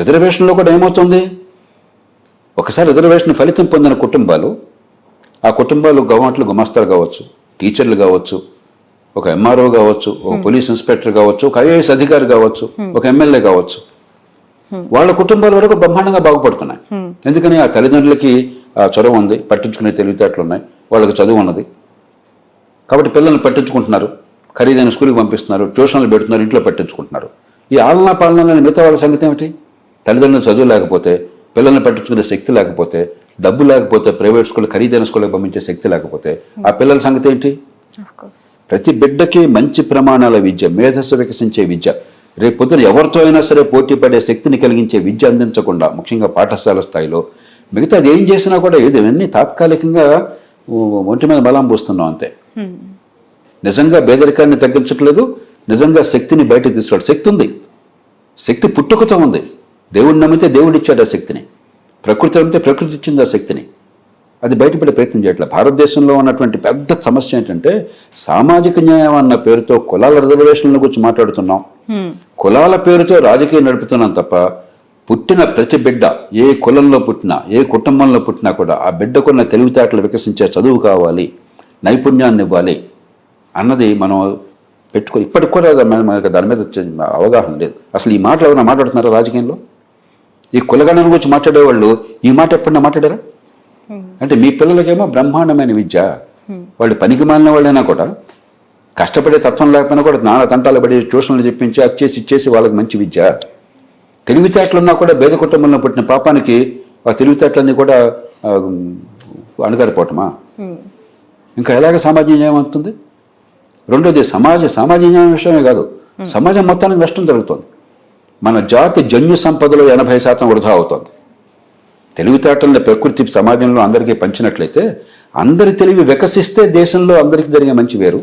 రిజర్వేషన్లో కూడా ఏమవుతుంది, ఒకసారి రిజర్వేషన్ ఫలితం పొందిన కుటుంబాలు, ఆ కుటుంబాలు గవర్నమెంట్లు గుమస్తాలు కావచ్చు, టీచర్లు కావచ్చు, ఒక ఎంఆర్ఓ కావచ్చు, ఒక పోలీస్ ఇన్స్పెక్టర్ కావచ్చు, ఒక ఐఏఎస్ అధికారి కావచ్చు, ఒక ఎమ్మెల్యే కావచ్చు, వాళ్ళ కుటుంబాల వరకు బ్రహ్మాండంగా బాగుపడుతున్నాయి. ఎందుకని ఆ తల్లిదండ్రులకి చొరవ ఉంది, పట్టించుకునే తెలివితేటలు ఉన్నాయి, వాళ్ళకి చదువు ఉన్నది కాబట్టి పిల్లల్ని పట్టించుకుంటున్నారు, ఖరీదైన స్కూల్కి పంపిస్తున్నారు, ట్యూషన్లు పెడుతున్నారు, ఇంట్లో పట్టించుకుంటున్నారు. ఈ ఆలనా పాలన మిగతా వాళ్ళ సంగతి ఏమిటి? తల్లిదండ్రులు చదువు లేకపోతే, పిల్లల్ని పట్టించుకునే శక్తి లేకపోతే, డబ్బు లేకపోతే, ప్రైవేట్ స్కూల్ ఖరీదైన స్కూల్కి పంపించే శక్తి లేకపోతే ఆ పిల్లల సంగతి ఏంటి? ప్రతి బిడ్డకి మంచి ప్రమాణాల విద్య, మేధస్సు వికసించే విద్య, రేపు పొద్దున ఎవరితో అయినా సరే పోటీ పడే శక్తిని కలిగించే విద్య అందించకుండా, ముఖ్యంగా పాఠశాల స్థాయిలో, మిగతా అది ఏం చేసినా కూడా ఇవన్నీ తాత్కాలికంగా ఒంటి మీద బలం పోస్తున్నాం అంతే. నిజంగా పేదరికాన్ని తగ్గించట్లేదు, నిజంగా శక్తిని బయటకు తీసుకోవడం. శక్తి ఉంది, శక్తి పుట్టుకతో ఉంది. దేవుడిని నమ్మితే దేవుడు ఇచ్చాడు ఆ శక్తిని, ప్రకృతి నమ్మితే ప్రకృతి ఇచ్చింది ఆ శక్తిని. అది బయటపడే ప్రయత్నం చేయట్లేదు. భారతదేశంలో ఉన్నటువంటి పెద్ద సమస్య ఏంటంటే సామాజిక న్యాయం అన్న పేరుతో కులాల రిజర్వేషన్ల గురించి మాట్లాడుతున్నాం, కులాల పేరుతో రాజకీయం నడుపుతున్నాం తప్ప పుట్టిన ప్రతి బిడ్డ ఏ కులంలో పుట్టినా, ఏ కుటుంబంలో పుట్టినా కూడా ఆ బిడ్డకున్న తెలివితేటలు వికసించే చదువు కావాలి, నైపుణ్యాన్ని ఇవ్వాలి అన్నది మనం పెట్టుకో. ఇప్పటికి కూడా మనకి దాని మీద అవగాహన లేదు. అసలు ఈ మాటలు ఎవరైనా మాట్లాడుతున్నారా రాజకీయంలో? ఈ కులగణన గురించి మాట్లాడేవాళ్ళు ఈ మాట ఎప్పుడన్నా మాట్లాడారా? అంటే మీ పిల్లలకేమో బ్రహ్మాండమైన విద్య, వాళ్ళు పనికి మాలిన వాళ్ళైనా కూడా, కష్టపడే తత్వం లేకపోయినా కూడా నానా తంటాలు పడి ట్యూషన్లు చెప్పించి అచ్చేసి ఇచ్చేసి వాళ్ళకి మంచి విద్య, తెలివితేటలున్నా కూడా పేద కుటుంబంలో పుట్టిన పాపానికి ఆ తెలివితేటలన్నీ కూడా అణగారిపోవటమా? ఇంకా ఎలాగ సామాజిక న్యాయం అవుతుంది? రెండోది సామాజిక న్యాయం విషయమే కాదు, సమాజం మొత్తానికి నష్టం జరుగుతుంది. మన జాతి జన్యు సంపదలో 80% వృధా అవుతుంది. తెలివితేటలను ప్రకృతి సమాజంలో అందరికీ పంచినట్లయితే, అందరి తెలివి వికసిస్తే దేశంలో అందరికీ జరిగే మంచి వేరు.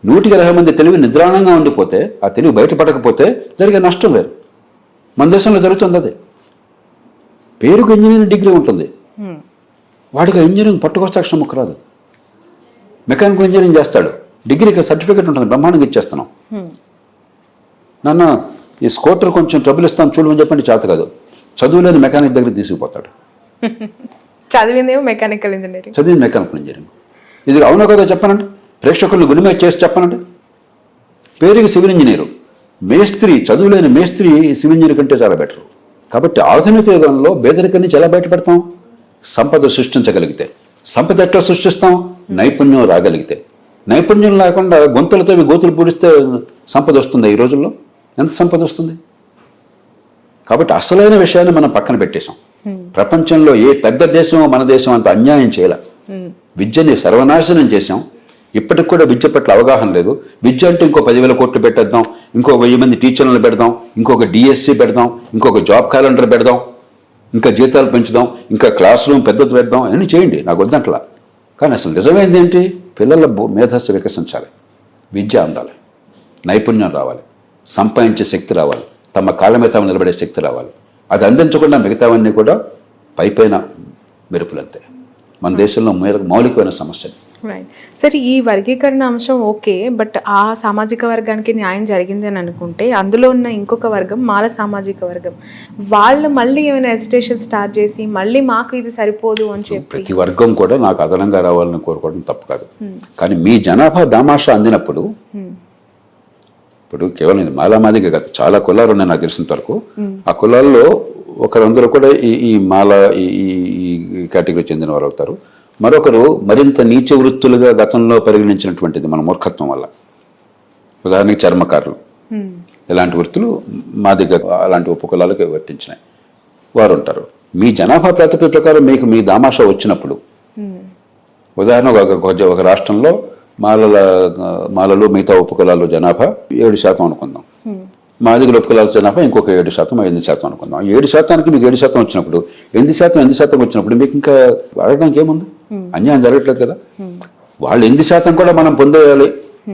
120 మంది తెలివి నిద్రాణంగా ఉండిపోతే, ఆ తెలివి బయటపడకపోతే జరిగే నష్టం వేరు. మన దేశంలో జరుగుతుంది అదే. పేరుకు ఇంజనీరింగ్ డిగ్రీ ఉంటుంది, వాడికి ఇంజనీరింగ్ పట్టుకొస్తే అక్షరం ముక్క రాదు. మెకానికల్ ఇంజనీరింగ్ చేస్తాడు, డిగ్రీకి సర్టిఫికేట్ ఉంటుంది, బ్రహ్మాండంగా ఇచ్చేస్తున్నాం. నాన్న ఈ స్కూటర్ కొంచెం ట్రబుల్ ఇస్తాను చూడమని చెప్పండి, చేత కాదు, చదువులేని మెకానిక్ దగ్గర తీసుకుపోతాడు. చదివిందేమో మెకానికల్ ఇంజనీరింగ్, చదివింది మెకానికల్ ఇంజనీరింగ్. ఇది అవునో కదా చెప్పనండి, ప్రేక్షకులను గురిమే చేసి చెప్పనండి. పేరుకి సివిల్ ఇంజనీరు, మేస్త్రి, చదువులేని మేస్త్రి సివిల్ ఇంజనీర్ కంటే చాలా బెటర్. కాబట్టి ఆధునిక యుగంలో పేదరికం నుంచి ఎలా బయటపడతాం? సంపద సృష్టించగలిగితే. సంపద ఎట్లా సృష్టిస్తాం? నైపుణ్యం రాగలిగితే. నైపుణ్యం లేకుండా గొంతులతో గోతులు పూడిస్తే సంపద వస్తుంది? ఈ రోజుల్లో ఎంత సంపద వస్తుంది? కాబట్టి అసలైన విషయాన్ని మనం పక్కన పెట్టేశాం. ప్రపంచంలో ఏ పెద్ద దేశమో మన దేశం అంత అన్యాయం చేయాల. విద్యని సర్వనాశనం చేశాం. ఇప్పటికి కూడా విద్య పట్ల అవగాహన లేదు. విద్య అంటే ఇంకో 10,000 కోట్లు పెట్టేద్దాం, ఇంకో 1000 మంది టీచర్లను పెడదాం, ఇంకొక డిఎస్సి పెడదాం, ఇంకొక జాబ్ క్యాలెండర్ పెడదాం, ఇంకా జీతాలు పెంచుదాం, ఇంకా క్లాస్ రూమ్ పెద్దది పెడదాం, అన్నీ చేయండి, నాకు వద్దంట్లా. కానీ అసలు నిజమైంది ఏంటి? పిల్లల మేధస్సు వికసించాలి, విద్య అందాలి, నైపుణ్యం రావాలి, సంపాదించే శక్తి రావాలి, తమ కాళ్ళ మీద తాము నిలబడే శక్తి రావాలి. అది అందించకుండా మిగతావన్నీ కూడా పైపైన మెరుపులంతే. మన దేశంలో మౌలికమైన సమస్య. సరే, ఈ వర్గీకరణ అంశం ఓకే, బట్ ఆ సామాజిక వర్గానికి న్యాయం జరిగింది అని అనుకుంటే, అందులో ఉన్న ఇంకొక వర్గం మాల సామాజిక వర్గం, వాళ్ళు మళ్ళీ ఏమైనా ఎజిటేషన్ స్టార్ట్ చేసి మళ్ళీ మాకు ఇది సరిపోదు అని చెప్పి, ప్రతి వర్గం కూడా నాకు అదనంగా రావాలని కోరుకోవడం తప్పు కాదు. కానీ మీ జనాభా దామాషా అందినప్పుడు, ఇప్పుడు కేవలం ఇది మాలామాదిగా కాదు, చాలా కులాలు ఉన్నాయి నాకు తెలిసినంత వరకు. ఆ కులాల్లో ఒకరందరూ కూడా ఈ మాల ఈ కేటగిరీ చెందిన వారు అవుతారు. మరొకరు మరింత నీచ వృత్తులుగా గతంలో పరిగణించినటువంటిది మన మూర్ఖత్వం వల్ల. ఉదాహరణకి చర్మకారులు, ఇలాంటి వృత్తులు మా దగ్గర అలాంటి ఉపకులాలకు వర్తించినాయి వారు ఉంటారు. మీ జనాభా ప్రాతిపదిక ప్రకారం మీకు మీ దామాషా వచ్చినప్పుడు, ఉదాహరణ ఒక రాష్ట్రంలో మాలలు మిగతా ఉపకులాలు జనాభా 7% అనుకుందాం, మా దగ్గర ఉపకులాల జనాభా ఇంకొక 7%, 8% అనుకుందాం. 7%కి మీకు 7% వచ్చినప్పుడు, 8% వచ్చినప్పుడు మీకు ఇంకా అడగడానికి ఏముంది? అన్యాయం జరగట్లేదు కదా. వాళ్ళు 8% కూడా మనం పొందేయాలి.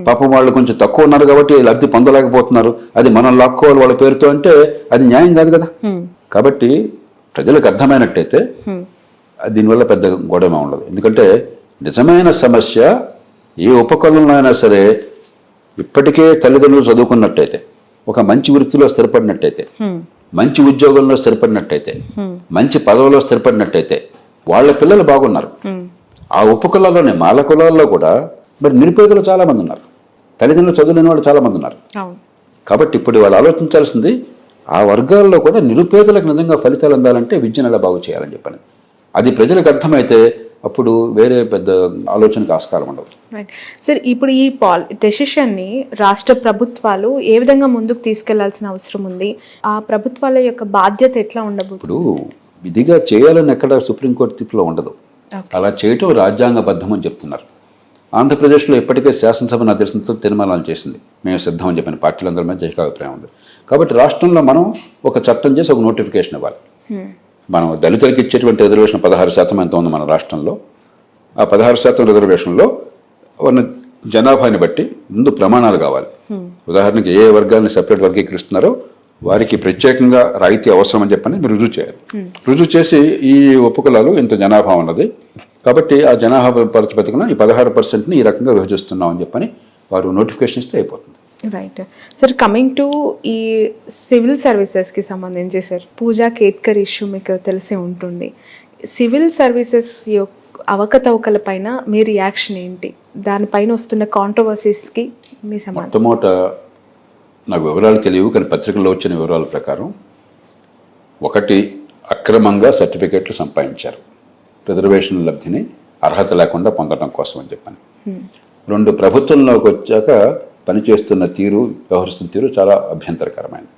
పాపం వాళ్ళు కొంచెం తక్కువ ఉన్నారు కాబట్టి లబ్ధి పొందలేకపోతున్నారు, అది మనం లాక్కోవాలి వాళ్ళ పేరుతో అంటే అది న్యాయం కాదు కదా. కాబట్టి ప్రజలకు అర్థమైనట్టయితే దీనివల్ల పెద్ద గొడవ ఉండదు. ఎందుకంటే నిజమైన సమస్య ఏ ఉపకులంలో అయినా సరే ఇప్పటికే తల్లిదండ్రులు చదువుకున్నట్టయితే, ఒక మంచి వృత్తిలో స్థిరపడినట్టయితే, మంచి ఉద్యోగంలో స్థిరపడినట్టయితే, మంచి పదవిలో స్థిరపడినట్టయితే వాళ్ళ పిల్లలు బాగున్నారు. ఆ ఉపకులాల్లోనే మాల కులాల్లో కూడా మరి నిరుపేదలు చాలామంది ఉన్నారు, తల్లిదండ్రులు చదువులేని వాళ్ళు చాలామంది ఉన్నారు. కాబట్టి ఇప్పుడు వాళ్ళు ఆలోచించాల్సింది ఆ వర్గాల్లో కూడా నిరుపేదలకు నిజంగా ఫలితాలు అందాలంటే విద్యను ఎలా బాగు చేయాలని చెప్పని. అది ప్రజలకు అర్థమైతే అప్పుడు వేరే పెద్ద ఆలోచనకు ఆస్కారం ఉండదు. రైట్ సార్, ఇప్పుడు ఈ డెసిషన్ని రాష్ట్ర ప్రభుత్వాలు ఏ విధంగా ముందుకు తీసుకెళ్లాల్సిన అవసరం ఉంది? ఆ ప్రభుత్వాల యొక్క బాధ్యత ఎట్లా ఉండబోతుంది? ఇప్పుడు విధిగా చేయాలని ఎక్కడ సుప్రీంకోర్టు తీర్పులో ఉండదు. అలా చేయటం రాజ్యాంగబద్ధం అని చెప్తున్నారు. ఆంధ్రప్రదేశ్లో ఇప్పటికే శాసనసభ నా దర్శనంతో తీర్మానాలు చేసింది, మేము సిద్ధం అని చెప్పిన పార్టీలందరి మీద ఏకాభిప్రాయం ఉంది. కాబట్టి రాష్ట్రంలో మనం ఒక చట్టం చేసి ఒక నోటిఫికేషన్ ఇవ్వాలి. మనం దళితులకు ఇచ్చేటువంటి రిజర్వేషన్ 16% ఎంత ఉంది మన రాష్ట్రంలో. ఆ 16% రిజర్వేషన్లో ఉన్న జనాభాని బట్టి ముందు ప్రమాణాలు కావాలి. ఉదాహరణకి ఏ వర్గాన్ని సెపరేట్ వర్గీకరిస్తున్నారో వారికి ప్రత్యేకంగా రాయితీ అవసరం అని చెప్పని మీరు రుజువు చేయాలి. రుజువు చేసి ఈ ఉపకులాలు ఇంత జనాభా ఉన్నది కాబట్టి ఆ జనాభా ప్రాతిపదికన ఈ 16%ని ఈ రకంగా విభజిస్తున్నాం అని చెప్పని వారు నోటిఫికేషన్ ఇస్తే అయిపోతుంది. రైట్ సార్, కమింగ్ టు ఈ సివిల్ సర్వీసెస్కి సంబంధించి సార్, పూజా కేత్కర్ ఇష్యూ మీకు తెలిసే ఉంటుంది. సివిల్ సర్వీసెస్ యొక్క అవకతవకల పైన మీ రియాక్షన్ ఏంటి? దానిపైన వస్తున్న కాంట్రవర్సీస్కి మీ సమాధానం. మొట్టమొదట నాకు వివరాలు తెలియవు, కానీ పత్రికల్లో వచ్చిన వివరాల ప్రకారం ఒకటి, అక్రమంగా సర్టిఫికేట్లు సంపాదించారు రిజర్వేషన్ లబ్ధిని అర్హత లేకుండా పొందడం కోసం అని చెప్పని. 2, ప్రభుత్వంలోకి వచ్చాక పనిచేస్తున్న తీరు, వ్యవహరిస్తున్న తీరు చాలా అభ్యంతరకరమైనది.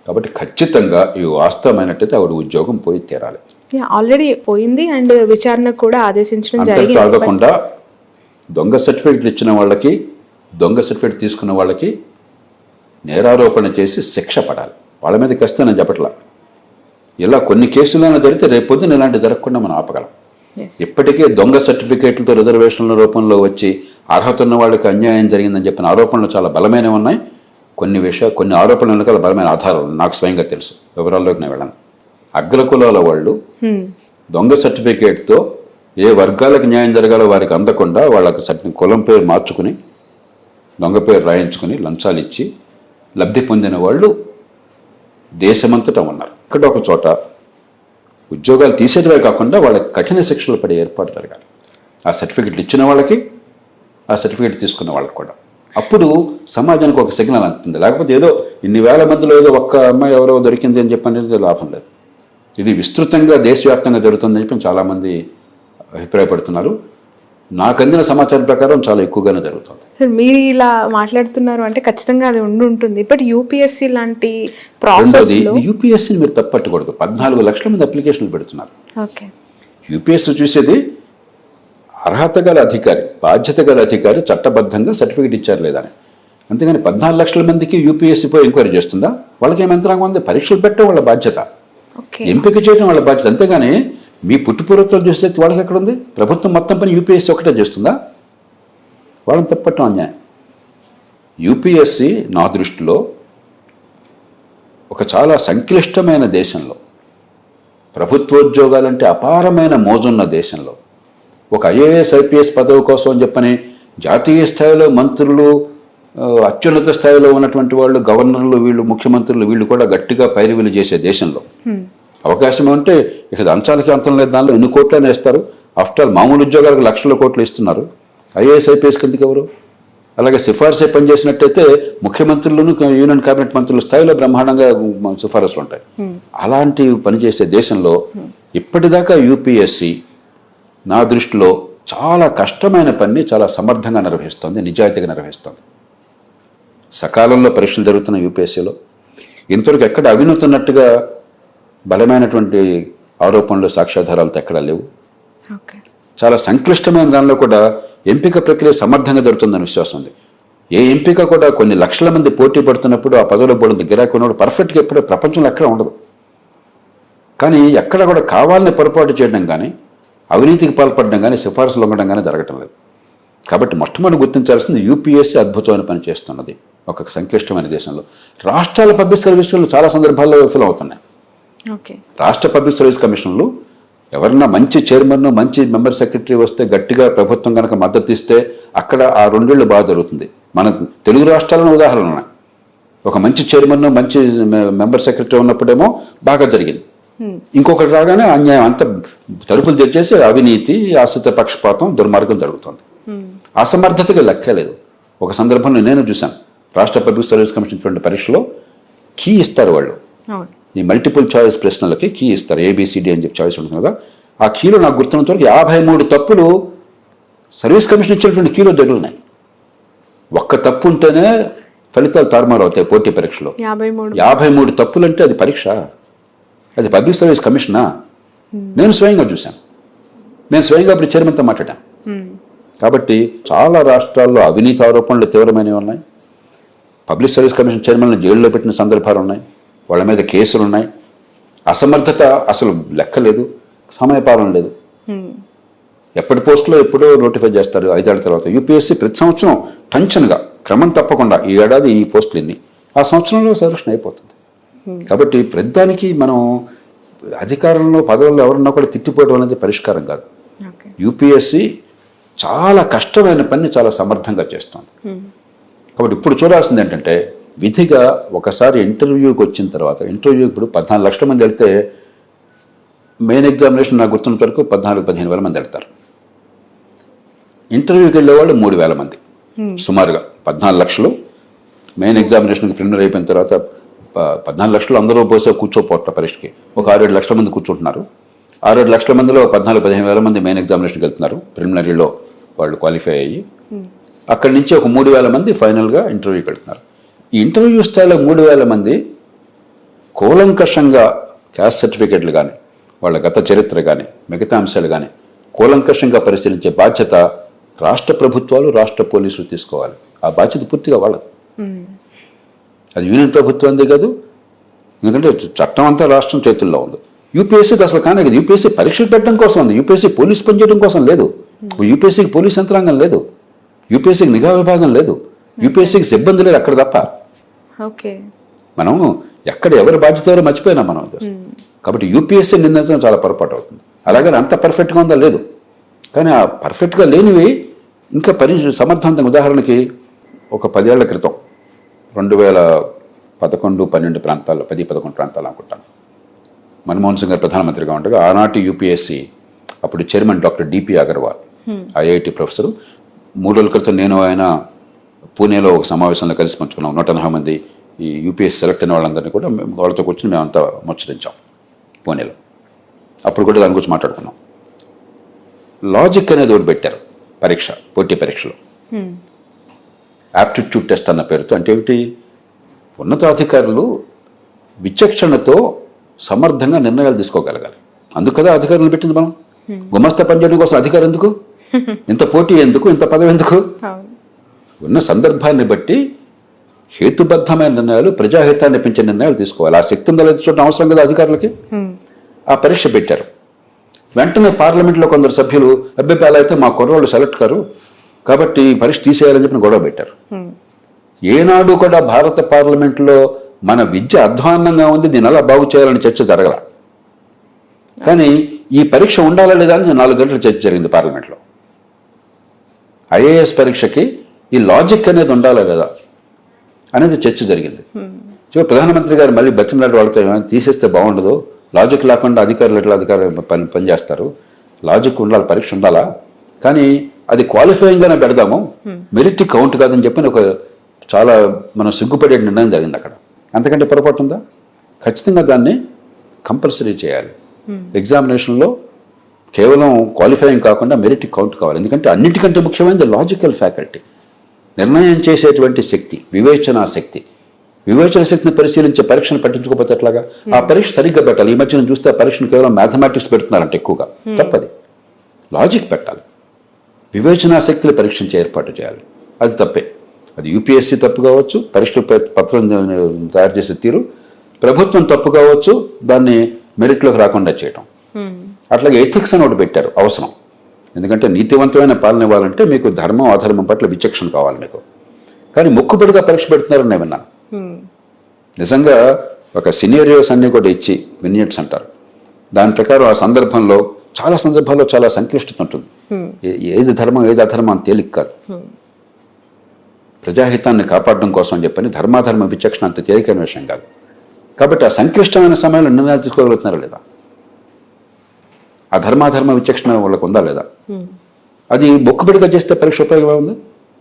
కాబట్టి ఖచ్చితంగా ఇవి వాస్తవమైనట్టయితే ఆవిడ ఉద్యోగం పోయి తీరాలి. ఆల్రెడీ పోయింది అండ్ విచారణ కూడా ఆదేశించడం జరిగింది. తాగకుండా దొంగ సర్టిఫికేట్లు ఇచ్చిన వాళ్ళకి, దొంగ సర్టిఫికేట్ తీసుకున్న వాళ్ళకి నేరారోపణ చేసి శిక్ష పడాలి. వాళ్ళ మీద కష్టం నేను చెప్పట్లా. ఇలా కొన్ని కేసులైనా జరిగితే రేపొద్దున ఇలాంటి జరగకుండా మనం ఆపగలం. ఇప్పటికే దొంగ సర్టిఫికేట్లతో రిజర్వేషన్ల రూపంలో వచ్చి అర్హత ఉన్న వాళ్ళకి అన్యాయం జరిగిందని చెప్పిన ఆరోపణలు చాలా బలమైనవి ఉన్నాయి. కొన్ని ఆరోపణల వెనకాల బలమైన ఆధారాలు నాకు స్వయంగా తెలుసు, వివరాల్లోకి నేను వెళ్ళాను. అగ్రకులాల వాళ్ళు దొంగ సర్టిఫికేట్తో ఏ వర్గాలకు న్యాయం జరగాలో వారికి అందకుండా వాళ్ళకి కులం పేరు మార్చుకుని దొంగ పేరు రాయించుకుని లంచాలు ఇచ్చి లబ్ధి పొందిన వాళ్ళు దేశమంతటా ఉన్నారు. ఇక్కడ ఒక చోట ఉద్యోగాలు తీసేటవే కాకుండా వాళ్ళకి కఠిన శిక్షలు పడే ఏర్పాటు జరగాలి. ఆ సర్టిఫికెట్లు ఇచ్చిన వాళ్ళకి, ఆ సర్టిఫికెట్ తీసుకున్న వాళ్ళకి కూడా. అప్పుడు సమాజానికి ఒక సిగ్నల్ అందుతుంది. లేకపోతే ఏదో ఇన్ని వేల మందిలో ఏదో ఒక్క అమ్మాయి ఎవరో దొరికింది అని చెప్పనేది లాభం లేదు. ఇది విస్తృతంగా దేశవ్యాప్తంగా జరుగుతుందని చెప్పి చాలామంది అభిప్రాయపడుతున్నారు. నాకు అందిన సమాచారం ప్రకారం చాలా ఎక్కువగానే జరుగుతుంది. సార్, మీరు ఇలా మాట్లాడుతున్నారు అంటే ఖచ్చితంగా అది ఉంటుంది. బట్ యూపీఎస్సీ లాంటి ప్రాసెస్ యూపీఎస్సీని మీరు తప్పట్టకూడదు. 14 లక్షల మంది అప్లికేషన్లు పెడుతున్నారు. ఓకే, యూపీఎస్సీ చూసేది అర్హత గల అధికారి, బాధ్యత గల అధికారి చట్టబద్ధంగా సర్టిఫికేట్ ఇచ్చారు లేదని. అంతేగాని 14 లక్షల మందికి యూపీఎస్సీ పోయి ఎంక్వైరీ చేస్తుందా? వాళ్ళకి ఏం యంత్రాంగం ఉంది? పరీక్షలు పెట్టడం వాళ్ళ బాధ్యత, ఎంపిక చేయడం వాళ్ళ బాధ్యత. అంతేగాని మీ పుట్టుపూర్వతలు చూస్తే వాళ్ళకి ఎక్కడ ఉంది? ప్రభుత్వం మొత్తం పని యూపీఎస్సీ ఒకటే చేస్తుందా? వాళ్ళని తప్పట్టం అన్యాయం. యూపీఎస్సీ నా దృష్టిలో ఒక చాలా సంక్లిష్టమైన దేశంలో, ప్రభుత్వోద్యోగాలంటే అపారమైన మోజున్న దేశంలో, ఒక ఐఏఎస్ ఐపీఎస్ పదవి కోసం అని చెప్పని జాతీయ స్థాయిలో మంత్రులు, అత్యున్నత స్థాయిలో ఉన్నటువంటి వాళ్ళు, గవర్నర్లు, వీళ్ళు ముఖ్యమంత్రులు, వీళ్ళు కూడా గట్టిగా పైరవీలు చేసే దేశంలో అవకాశం ఉంటే ఇక అంచాలకి అంతం లేదు. దానిలో ఎన్ని కోట్లనే వేస్తారు. ఆఫ్టర్ ఆల్ మామూలు ఉద్యోగాలకు లక్షల కోట్లు ఇస్తున్నారు. ఐఏఎస్ ఐపీఎస్ కిందకి ఎవరు? అలాగే సిఫార్సే పనిచేసినట్టయితే ముఖ్యమంత్రులను, యూనియన్ కేబినెట్ మంత్రుల స్థాయిలో బ్రహ్మాండంగా సిఫారసులు ఉంటాయి. అలాంటి పనిచేసే దేశంలో ఇప్పటిదాకా యూపీఎస్సీ నా దృష్టిలో చాలా కష్టమైన పని చాలా సమర్థంగా నిర్వహిస్తోంది, నిజాయితీగా నిర్వహిస్తోంది. సకాలంలో పరీక్షలు జరుగుతున్న యూపీఎస్సీలో ఇంతవరకు ఎక్కడ అవినీతి ఉన్నట్టుగా బలమైనటువంటి ఆరోపణలు, సాక్ష్యాధారాలతో ఎక్కడా లేవు. చాలా సంక్లిష్టమైన దానిలో కూడా ఎంపిక ప్రక్రియ సమర్థంగా జరుగుతుందని విశ్వాసం ఉంది. ఏ ఎంపిక కూడా కొన్ని లక్షల మంది పోటీ పడుతున్నప్పుడు ఆ పదవిలో పోవడం గిరాకీ ఉన్నప్పుడు పర్ఫెక్ట్గా ఎప్పుడూ ప్రపంచంలో ఎక్కడ ఉండదు. కానీ ఎక్కడ కూడా కావాలని పొరపాటు చేయడం కానీ, అవినీతికి పాల్పడడం కానీ, సిఫార్సులు ఉండడం కానీ జరగటం లేదు. కాబట్టి మొట్టమొదటి గుర్తించాల్సింది యూపీఎస్సీ అద్భుతమైన పని చేస్తున్నది ఒక సంక్లిష్టమైన దేశంలో. రాష్ట్రాల పబ్లిక్ సర్వీసులు చాలా సందర్భాల్లో విఫలం అవుతున్నాయి. రాష్ట్ర పబ్లిక్ సర్వీస్ కమిషన్లు ఎవరన్నా మంచి చైర్మన్, మంచి మెంబర్ సెక్రటరీ వస్తే, గట్టిగా ప్రభుత్వం కనుక మద్దతు ఇస్తే అక్కడ ఆ 2 ఏళ్ళు బాగా జరుగుతుంది. మన తెలుగు రాష్ట్రాలను ఉదాహరణ ఉన్నాయి. ఒక మంచి చైర్మన్ మంచి మెంబర్ సెక్రటరీ ఉన్నప్పుడేమో బాగా జరిగింది. ఇంకొకటి రాగానే అన్యాయం అంతా తలుపులు తెచ్చేసి అవినీతి, ఆశ్రిత పక్షపాతం, దుర్మార్గం జరుగుతుంది. అసమర్థతగా లెక్కే లేదు. ఒక సందర్భంలో నేను చూశాను, రాష్ట్ర పబ్లిక్ సర్వీస్ కమిషన్ పరీక్షలో కీ ఇస్తారు వాళ్ళు, ఈ మల్టిపుల్ చాయిస్ ప్రశ్నలకి కీ ఇస్తారు, ఏబిసిడి అని చెప్పి చాయిస్ ఉంటుంది కదా. ఆ కీలో నాకు గుర్తున్నంత వరకు 53 తప్పులు సర్వీస్ కమిషన్ ఇచ్చినటువంటి కీలో జరుగుతున్నాయి. ఒక్క తప్పు ఉంటేనే ఫలితాలు తారుమారు అవుతాయి పోటీ పరీక్షలో. 53 తప్పులు అంటే అది పరీక్ష, అది పబ్లిక్ సర్వీస్ కమిషనా? నేను స్వయంగా చూశాను, నేను స్వయంగా అప్పుడు చైర్మన్తో మాట్లాడాను. కాబట్టి చాలా రాష్ట్రాల్లో అవినీతి ఆరోపణలు తీవ్రమైనవి ఉన్నాయి. పబ్లిక్ సర్వీస్ కమిషన్ చైర్మన్లు జైల్లో పెట్టిన సందర్భాలు ఉన్నాయి, వాళ్ళ మీద కేసులు ఉన్నాయి. అసమర్థత అసలు లెక్కలేదు, సమయపాలన లేదు. ఎప్పటి పోస్టులో ఎప్పుడో నోటిఫై చేస్తారు 5 ఏళ్ల తర్వాత. యూపీఎస్సీ ప్రతి సంవత్సరం టెన్షన్గా క్రమం తప్పకుండా ఈ ఏడాది ఈ పోస్టులు ఎన్ని, ఆ సంవత్సరంలో సెలక్షన్ అయిపోతుంది. కాబట్టి ప్రతిదానికి మనం అధికారంలో పదవుల్లో ఎవరున్నా కూడా తిట్టిపోవడం అనేది పరిష్కారం కాదు. యూపీఎస్సీ చాలా కష్టమైన పని చాలా సమర్థంగా చేస్తుంది. కాబట్టి ఇప్పుడు చూడాల్సింది ఏంటంటే, విధిగా ఒకసారి ఇంటర్వ్యూకి వచ్చిన తర్వాత, ఇంటర్వ్యూ ఇప్పుడు 14 లక్షల మంది వెళ్తే మెయిన్ ఎగ్జామినేషన్ నాకు గుర్తున్న వరకు 14-15 వేల మంది వెళ్తారు. ఇంటర్వ్యూకి వెళ్ళేవాళ్ళు 3,000 మంది సుమారుగా. 14 లక్షలు మెయిన్ ఎగ్జామినేషన్కి ప్రిలిమినరీ అయిపోయిన తర్వాత 14 లక్షలు అందరూ పోసే కూర్చోపోట్ల పరీక్షకి ఒక 6-7 లక్షల మంది కూర్చుంటున్నారు. 6-7 లక్షల మందిలో 14-15 వేల మంది మెయిన్ ఎగ్జామినేషన్కి వెళ్తున్నారు. ప్రిలిమినరీలో వాళ్ళు క్వాలిఫై అయ్యి అక్కడి నుంచి ఒక 3,000 మంది ఫైనల్గా ఇంటర్వ్యూకి వెళ్తున్నారు. ఈ ఇంటర్వ్యూ స్థాయిలో 3,000 మంది కూలంకషంగా క్యాస్ట్ సర్టిఫికేట్లు కానీ, వాళ్ళ గత చరిత్ర కానీ, మిగతా అంశాలు కానీ కూలంకషంగా పరిశీలించే బాధ్యత రాష్ట్ర ప్రభుత్వాలు, రాష్ట్ర పోలీసులు తీసుకోవాలి. ఆ బాధ్యత పూర్తిగా వాళ్ళది. అది యూనియన్ ప్రభుత్వందే కాదు, ఎందుకంటే చట్టం అంతా రాష్ట్రం చేతుల్లో ఉంది. యూపీఎస్సీకి అసలు కానీ అది యూపీఎస్సీ పరీక్షలు పెట్టడం కోసం ఉంది, యూపీఎస్సీ పోలీసు పనిచేయడం కోసం లేదు. యూపీఎస్సీకి పోలీస్ యంత్రాంగం లేదు, యూపీఎస్సీకి నిఘా విభాగం లేదు, యూపీఎస్సీకి సిబ్బంది లేదు అక్కడ తప్ప. మనం ఎక్కడ ఎవరి బాధ్యత ఎవరో మర్చిపోయినా మనం. కాబట్టి యూపీఎస్సీ నిందించడం చాలా పొరపాటు అవుతుంది. అలాగే అంత పర్ఫెక్ట్గా ఉందా లేదు, కానీ ఆ పర్ఫెక్ట్గా లేనివి ఇంకా సమర్థవంతంగా. ఉదాహరణకి ఒక 10 ఏళ్ల క్రితం 2011-12 ప్రాంతాల్లో, 10-11 ప్రాంతాలు అనుకుంటాను, మన్మోహన్ సింగ్ గారు ప్రధానమంత్రిగా ఉండగా ఆనాటి యూపీఎస్సీ అప్పుడు chairman doctor DP Agarwal, IIT professor. 3 రోజుల క్రితం నేను ఆయన పూణేలో ఒక సమావేశంలో కలిసి పంచుకున్నాం. 180 మంది ఈ యూపీఎస్సీ సెలెక్ట్ అయిన వాళ్ళందరినీ కూడా వాళ్ళతో కూర్చొని మేమంతా ముచ్చరించాం పూణేలో. అప్పుడు కూడా దాని గురించి మాట్లాడుకున్నాం. లాజిక్ అనేది ఒకటి పెట్టారు పరీక్ష, పోటీ పరీక్షలో, యాప్టిట్యూడ్ టెస్ట్ అన్న పేరుతో. అంటే ఏమిటి, ఉన్నతాధికారులు విచక్షణతో సమర్థంగా నిర్ణయాలు తీసుకోగలగాలి. అందుకు కదా అధికారులు పెట్టింది మనం. గుమస్తా పనిచేయడం కోసం అధికారం ఎందుకు, ఇంత పోటీ ఎందుకు, ఇంత పదవి ఎందుకు? ఉన్న సందర్భాన్ని బట్టి హేతుబద్ధమైన నిర్ణయాలు, ప్రజాహితాన్ని పెంచే నిర్ణయాలు తీసుకోవాలి. ఆ శక్తి ఉందో లేదో చూడడం అవసరం కదా అధికారులకి. ఆ పరీక్ష పెట్టారు. వెంటనే పార్లమెంట్లో కొందరు సభ్యులు అబ్బాయి అలా అయితే మా కుర్రోళ్ళు సెలెక్ట్ కారు కాబట్టి పరీక్ష తీసేయాలని చెప్పిన గొడవ పెట్టారు. ఏనాడు కూడా భారత పార్లమెంట్లో మన విద్య అధ్వాన్నంగా ఉంది, దీని అలా బాగు చేయాలని చర్చ జరగల. కానీ ఈ పరీక్ష ఉండాలా లేదా అని 4 గంటల చర్చ జరిగింది పార్లమెంట్లో. ఐఏఎస్ పరీక్షకి ఈ లాజిక్ అనేది ఉండాలా లేదా అనేది చర్చ జరిగింది. ప్రధానమంత్రి గారు మళ్ళీ బతిమలాడి వాళ్ళతో తీసేస్తే బాగుండదు, లాజిక్ లేకుండా అధికారులు ఎట్లా పనిచేస్తారు, లాజిక్ ఉండాలి, పరీక్ష ఉండాలా, కానీ అది క్వాలిఫైయింగ్గానే పెడదాము, మెరిట్ కౌంట్ కాదని చెప్పి ఒక చాలా మనం సిగ్గుపడే నిర్ణయం జరిగింది అక్కడ. అంతకంటే పొరపాటు ఉందా? ఖచ్చితంగా దాన్ని కంపల్సరీ చేయాలి. ఎగ్జామినేషన్లో కేవలం క్వాలిఫైయింగ్ కాకుండా మెరిట్ కౌంట్ కావాలి. ఎందుకంటే అన్నిటికంటే ముఖ్యమైనది లాజికల్ ఫ్యాకల్టీ, నిర్ణయం చేసేటువంటి శక్తి, వివేచనా శక్తి. వివేచన శక్తిని పరిశీలించే పరీక్షను పట్టించుకోకపోతే ఎట్లాగా? ఆ పరీక్ష సరిగ్గా పెట్టాలి. ఈ మధ్యన చూస్తే ఆ పరీక్షను కేవలం మ్యాథమెటిక్స్ పెడుతున్నారంటే ఎక్కువగా, తప్పది. లాజిక్ పెట్టాలి, వివేచనా శక్తిని పరీక్షించే ఏర్పాటు చేయాలి. అది తప్పే. అది యూపీఎస్సీ తప్పు కావచ్చు, పరీక్ష పత్రం తయారు చేసే తీరు, ప్రభుత్వం తప్పు కావచ్చు, దాన్ని మెరిట్లోకి రాకుండా చేయటం. అట్లాగే ఎథిక్స్ అని ఒకటి పెట్టారు, అవసరం. ఎందుకంటే నీతివంతమైన పాలన ఇవ్వాలంటే మీకు ధర్మం అధర్మం పట్ల విచక్షణ కావాలి మీకు. కానీ మొక్కుబడిగా పరీక్ష పెడుతున్నారని నేను విన్నాను. నిజంగా ఒక సినేరియోస్ అన్నీ కూడా ఇచ్చి, వినియట్స్ అంటారు, దాని ప్రకారం ఆ సందర్భంలో చాలా సందర్భాల్లో చాలా సంక్లిష్టత ఉంటుంది. ఏది ధర్మం ఏది అధర్మం అని తేలిక కాదు. ప్రజాహితాన్ని కాపాడడం కోసం అని చెప్పని ధర్మాధర్మ విచక్షణ అంత తేలికైన విషయం కాదు. కాబట్టి ఆ సంక్లిష్టమైన సమయంలో నిర్ణయాలు తీసుకోగలుగుతున్నారా లేదా, ఆ ధర్మాధర్మ విచక్షణ వాళ్ళకు ఉందా లేదా, అది బొక్కుబడిగా చేస్తే పరీక్ష ఉపయోగంగా ఉంది.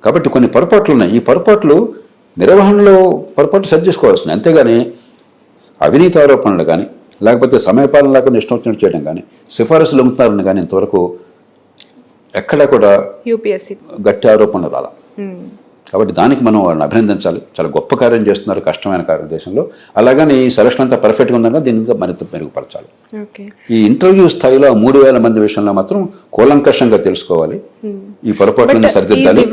కాబట్టి కొన్ని పొరపాట్లు ఉన్నాయి. ఈ పొరపాట్లు నిర్వహణలో పొరపాట్లు సరి చేసుకోవాల్సింది. అంతేగాని అవినీతి ఆరోపణలు కానీ లేకపోతే సమయపాలన లేకుండా ఇష్టం వచ్చినట్టు చేయడం కానీ సిఫారసులు అమ్ముతారని కానీ ఇంతవరకు ఎక్కడా కూడా యూపీఎస్సీ గట్టి ఆరోపణలు రాలా. కాబట్టి దానికి మనం వాళ్ళని అభినందించాలి. చాలా గొప్ప కార్యం చేస్తున్నారు, కష్టమైన కార్యం దేశంలో. అలాగని ఈ సెలక్షన్ అంతా పర్ఫెక్ట్గా ఉందన్నా దీన్ని ఇంకా మరింత మెరుగుపరచాలి. ఈ ఇంటర్వ్యూ స్థాయిలో 3,000 మంది విషయంలో మాత్రం కూలంకషంగా తెలుసుకోవాలి, ఈ పొరపాట్లను సరిదిద్దాలి.